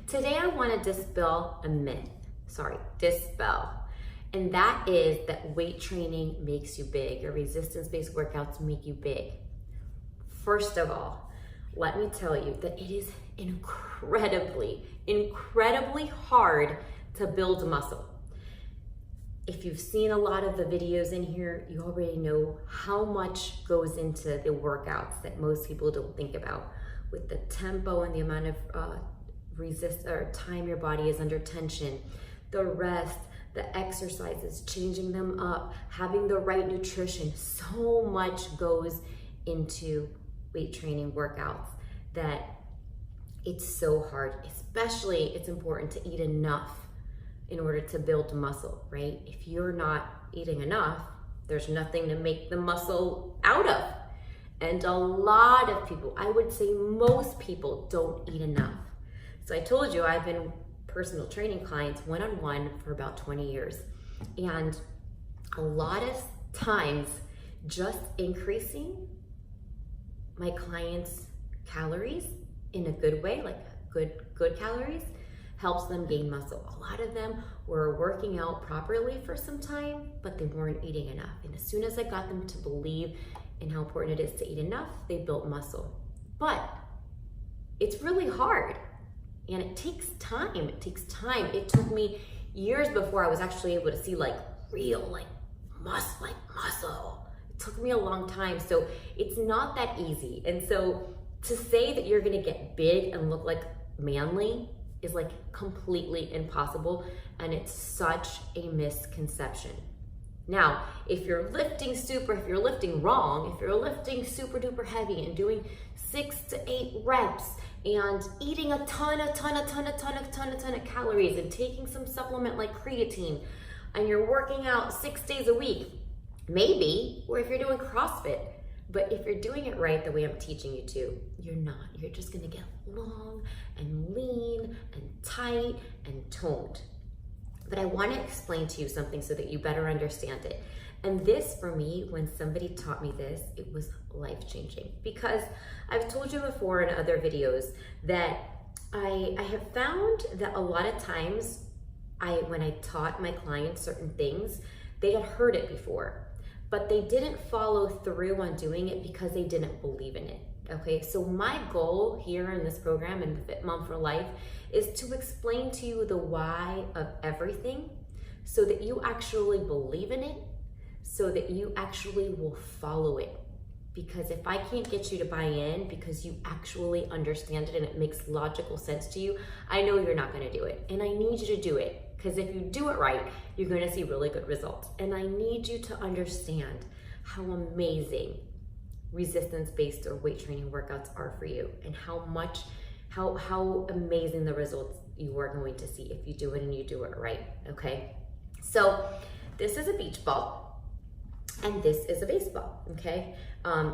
Today I want to dispel a myth. And that is that weight training makes you big, or resistance-based workouts make you big. First of all, let me tell you that it is incredibly hard to build muscle. If you've seen a lot of the videos in here, you already know how much goes into the workouts that most people don't think about, with the tempo and the amount of time your body is under tension, the rest, the exercises, changing them up, having the right nutrition. So much goes into weight training workouts that it's so hard. Especially, it's important to eat enough in order to build muscle, right? If you're not eating enough, there's nothing to make the muscle out of. And a lot of people, I would say most people, don't eat enough. So I told you I've been personal training clients one-on-one for about 20 years. And a lot of times, just increasing my clients' calories in a good way, like good calories, helps them gain muscle. A lot of them were working out properly for some time, but they weren't eating enough. And as soon as I got them to believe in how important it is to eat enough, they built muscle. But it's really hard, and it takes time. It took me years before I was actually able to see real muscle. It took me a long time, so it's not that easy. And so to say that you're gonna get big and look like manly is completely impossible, and it's such a misconception. Now, if you're lifting wrong, if you're lifting super duper heavy and doing 6 to 8 reps and eating a ton of calories and taking some supplement like creatine, and you're working out 6 days a week, maybe, or if you're doing CrossFit, but if you're doing it right the way I'm teaching you to, you're not. You're just gonna get long and lean and tight and toned. But I wanna explain to you something so that you better understand it. And this, for me, when somebody taught me this, it was life-changing. Because I've told you before in other videos that I have found that a lot of times, when I taught my clients certain things, they had heard it before, but they didn't follow through on doing it because they didn't believe in it. Okay, so my goal here in this program, in Fit Mom for Life, is to explain to you the why of everything so that you actually believe in it, so that you actually will follow it. Because if I can't get you to buy in because you actually understand it and it makes logical sense to you, I know you're not gonna do it. And I need you to do it, because if you do it right, you're gonna see really good results. And I need you to understand how amazing resistance-based or weight training workouts are for you, and how amazing the results you are going to see if you do it and you do it right, okay? So this is a beach ball, and this is a baseball, okay?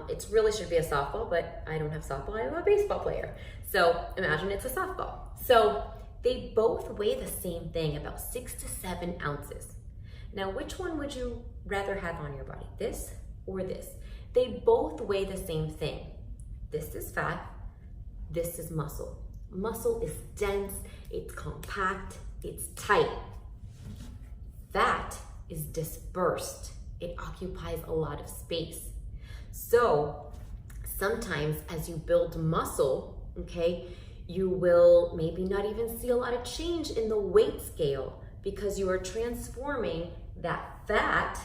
It really should be a softball, but I don't have softball, I'm a baseball player. So imagine it's a softball. So they both weigh the same thing, about 6 to 7 ounces. Now, which one would you rather have on your body, this or this? They both weigh the same thing. This is fat, this is muscle. Muscle is dense, it's compact, it's tight. Fat is dispersed. It occupies a lot of space. So sometimes as you build muscle, okay, you will maybe not even see a lot of change in the weight scale because you are transforming that fat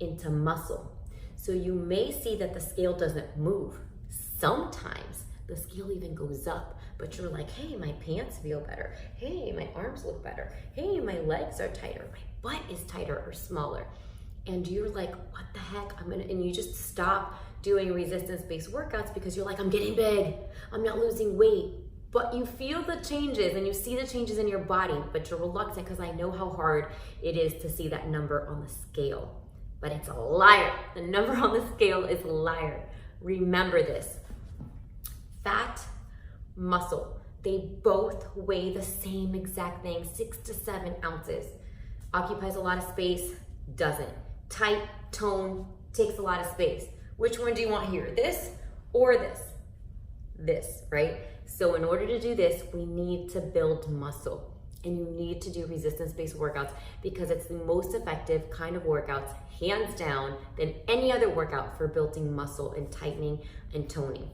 into muscle. So you may see that the scale doesn't move. Sometimes the scale even goes up, but you're like, hey, my pants feel better. Hey, my arms look better. Hey, my legs are tighter. My butt is tighter or smaller. And you're like, what the heck? And you just stop doing resistance-based workouts because you're like, I'm getting big. I'm not losing weight. But you feel the changes and you see the changes in your body, but you're reluctant because I know how hard it is to see that number on the scale. But it's a liar. The number on the scale is a liar. Remember this. Fat, muscle, they both weigh the same exact thing, 6 to 7 ounces. Occupies a lot of space, doesn't. Tight, tone, takes a lot of space. Which one do you want here? This or this? This, right? So in order to do this, we need to build muscle. And you need to do resistance-based workouts because it's the most effective kind of workouts, hands down, than any other workout for building muscle and tightening and toning.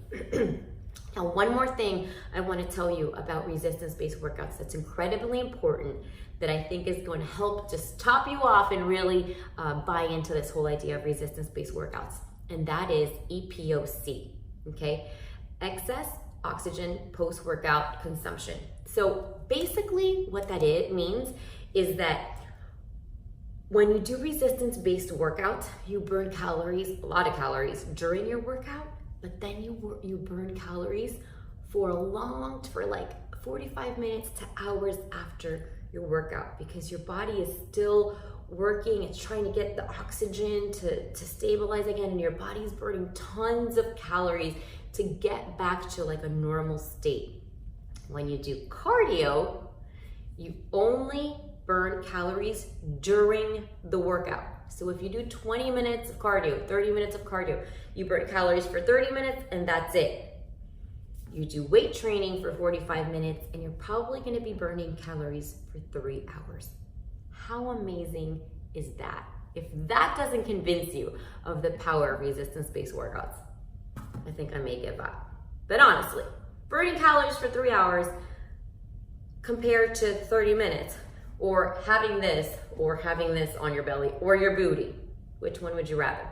Now, one more thing I want to tell you about resistance-based workouts that's incredibly important that I think is going to help just top you off and really buy into this whole idea of resistance-based workouts. And that is EPOC, okay? Excess oxygen post-workout consumption. So basically what that means is that when you do resistance-based workouts, you burn calories, a lot of calories during your workout, but then you burn calories for like 45 minutes to hours after your workout because your body is still working. It's trying to get the oxygen to stabilize again, and your body's burning tons of calories to get back to like a normal state. When you do cardio, you only burn calories during the workout. So if you do 20 minutes of cardio, 30 minutes of cardio, you burn calories for 30 minutes and that's it. You do weight training for 45 minutes and you're probably going to be burning calories for 3 hours. How amazing is that? If that doesn't convince you of the power of resistance-based workouts, I think I may give up. But honestly, burning calories for 3 hours compared to 30 minutes, or having this on your belly or your booty, which one would you rather?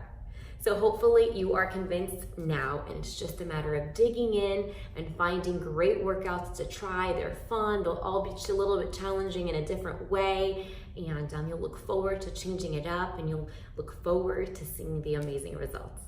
So hopefully you are convinced now, and it's just a matter of digging in and finding great workouts to try. They're fun. They'll all be a little bit challenging in a different way, and you'll look forward to changing it up, and you'll look forward to seeing the amazing results.